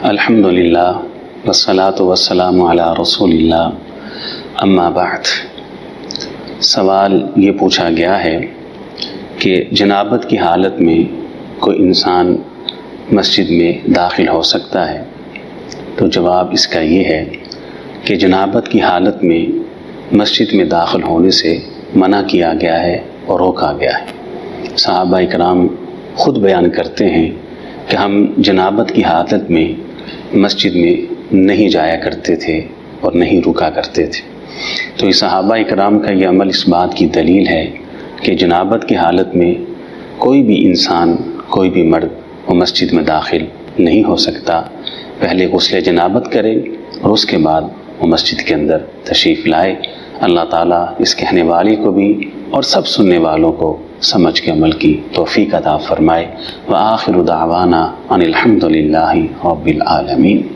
الحمدللہ والصلاۃ والسلام علی رسول اللہ اما بعد۔ سوال یہ پوچھا گیا ہے کہ جنابت کی حالت میں کوئی انسان مسجد میں داخل ہو سکتا ہے؟ تو جواب اس کا یہ ہے کہ جنابت کی حالت میں مسجد میں داخل ہونے سے منع کیا گیا ہے اور روکا گیا ہے۔ صحابہ اکرام خود بیان کرتے ہیں کہ ہم جنابت کی حالت میں مسجد میں نہیں جایا کرتے تھے اور نہیں رکا کرتے تھے۔ تو یہ صحابہ اکرام کا یہ عمل اس بات کی دلیل ہے کہ جنابت کی حالت میں کوئی بھی انسان، کوئی بھی مرد وہ مسجد میں داخل نہیں ہو سکتا۔ پہلے غسل جنابت کرے اور اس کے بعد وہ مسجد کے اندر تشریف لائے۔ اللہ تعالیٰ اس کہنے والے کو بھی اور سب سننے والوں کو سمجھ کے عمل کی توفیق عطا فرمائے۔ وآخر دعوانا ان الحمد للہ رب العالمین۔